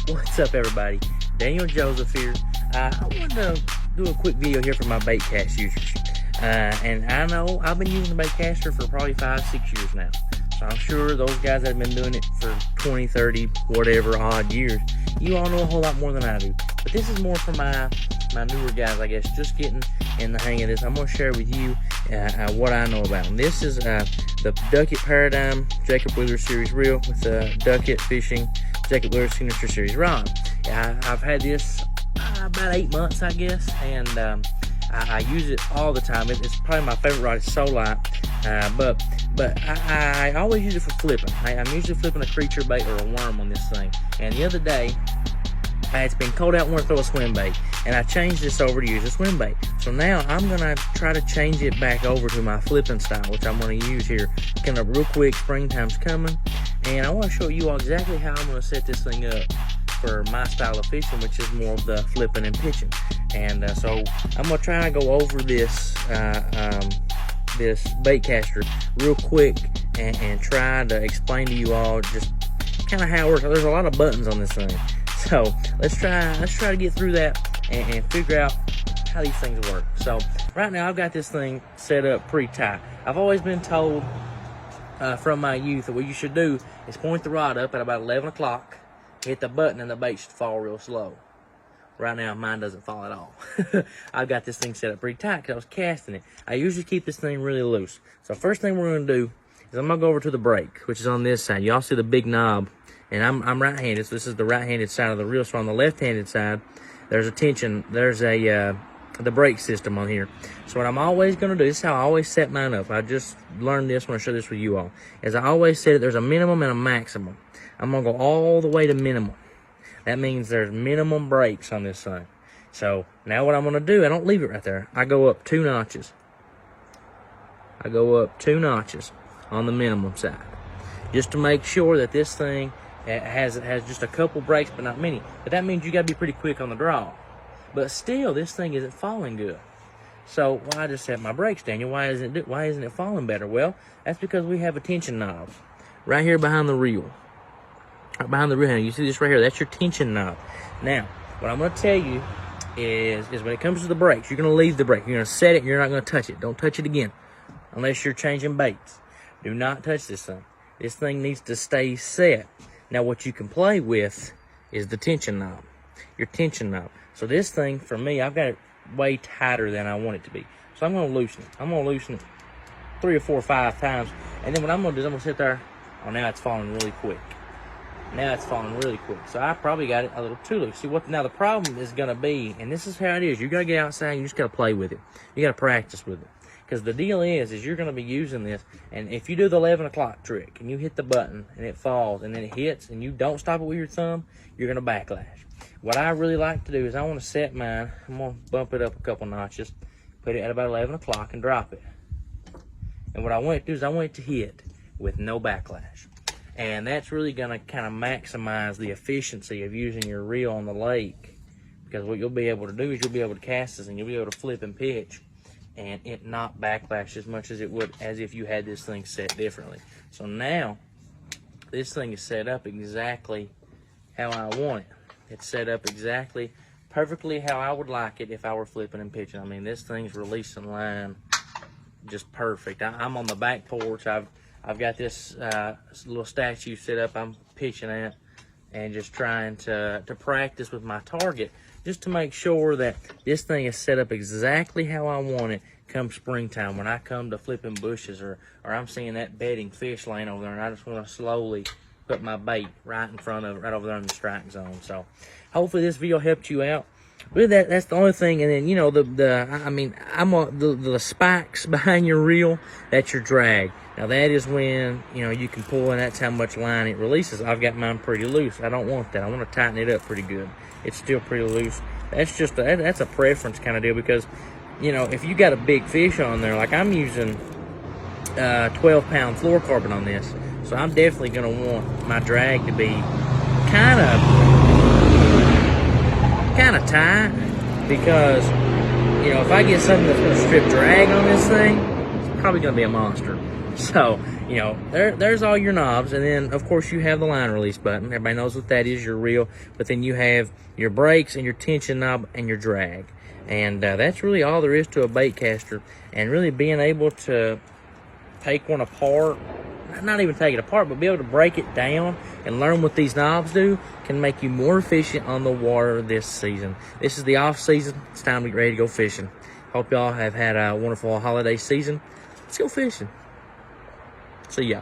What's up, everybody? Daniel Joseph here. I wanted to do a quick video here for my bait cast users. And I know I've been using the bait caster for probably 5-6 years now. So I'm sure those guys that have been doing it for 20, 30, whatever odd years, you all know a whole lot more than I do. But this is more for my newer guys, I guess, just getting in the hang of this. I'm going to share with you what I know about them. This is the Duck It Paradigm Jacob Wheeler Series reel with the Duck It Fishing Jacob Wheeler Signature Series rod. I've had this about 8 months, I guess, and I use it all the time. It's probably my favorite rod. It's so light, but I always use it for flipping. I'm usually flipping a creature bait or a worm on this thing. And the other day, it's been cold out, I want to throw a swim bait, and I changed this over to use a swim bait. So now I'm gonna try to change it back over to my flipping style, which I'm gonna use here. Coming up real quick, springtime's coming, and I want to show you all exactly how I'm gonna set this thing up for my style of fishing, which is more of the flipping and pitching. And so I'm gonna try to go over this this bait caster real quick and try to explain to you all just kind of how it works. There's a lot of buttons on this thing. So let's try to get through that and figure out how these things work. So right now I've got this thing set up pretty tight. I've always been told from my youth that what you should do is point the rod up at about 11 o'clock, hit the button, and the bait should fall real slow. Right now mine doesn't fall at all. I've got this thing set up pretty tight because I was casting it. I usually keep this thing really loose. So first thing we're going to do is I'm going to go over to the brake, which is on this side. Y'all see the big knob. And I'm right-handed, so this is the right-handed side of the reel. So on the left-handed side, there's a tension, there's the brake system on here. So what I'm always gonna do, this is how I always set mine up. I just learned this when I share this with you all. Is I always set it, there's a minimum and a maximum. I'm gonna go all the way to minimum. That means there's minimum brakes on this thing. So now what I'm gonna do, I don't leave it right there. I go up 2 notches. I go up 2 notches on the minimum side, just to make sure that this thing it has just a couple breaks, but not many. But that means you got to be pretty quick on the draw. But still, this thing isn't falling good. So why just set my brakes, Daniel? Why isn't it falling better? Well, that's because we have a tension knob right here behind the reel. Right behind the reel handle. You see this right here? That's your tension knob. Now, what I'm going to tell you is when it comes to the brakes, you're going to leave the brake. You're going to set it. You're not going to touch it. Don't touch it again unless you're changing baits. Do not touch this thing. This thing needs to stay set. Now what you can play with is the tension knob, your tension knob. So this thing, for me, I've got it way tighter than I want it to be. So I'm gonna loosen it. I'm gonna loosen it 3 or 4 or 5 times. And then what I'm gonna do is I'm gonna sit there. Oh, now it's falling really quick. Now it's falling really quick. So I probably got it a little too loose. See what, now the problem is gonna be, and this is how it is, you gotta get outside and you just gotta play with it. You gotta practice with it. Because the deal is you're going to be using this, and if you do the 11 o'clock trick and you hit the button and it falls and then it hits and you don't stop it with your thumb, you're going to backlash. What I really like to do is I want to set mine, I'm going to bump it up a couple notches, put it at about 11 o'clock and drop it. And what I want it to do is I want it to hit with no backlash. And that's really going to kind of maximize the efficiency of using your reel on the lake. Because what you'll be able to do is you'll be able to cast this and you'll be able to flip and pitch and it not backlash as much as it would as if you had this thing set differently. So now this thing is set up exactly how I want it. It's set up exactly perfectly how I would like it if I were flipping and pitching. I mean, this thing's releasing line just perfect. I'm on the back porch. I've got this little statue set up I'm pitching at and just trying to practice with my target, just to make sure that this thing is set up exactly how I want it come springtime, when I come to flipping bushes or I'm seeing that bedding fish laying over there and I just want to slowly put my bait right in front of it, right over there in the strike zone. So hopefully this video helped you out. With that, that's the only thing. And then, you know, the spikes behind your reel, that's your drag. Now that is when, you know, you can pull, and that's how much line it releases. I've got mine pretty loose. I don't want that. I want to tighten it up pretty good. It's still pretty loose. That's just that's a preference kind of deal, because, you know, if you got a big fish on there, like I'm using 12-pound fluorocarbon on this, so I'm definitely going to want my drag to be kind of tight, because, you know, if I get something that's going to strip drag on this thing, it's probably going to be a monster. So, you know, there's all your knobs, and then of course you have the line release button. Everybody knows what that is, your reel. But then you have your brakes and your tension knob and your drag, and that's really all there is to a bait caster. And really being able to take one apart, not even take it apart, but be able to break it down and learn what these knobs do can make you more efficient on the water this season. This is the off season. It's time to get ready to go fishing. Hope y'all have had a wonderful holiday season. Let's go fishing. See ya.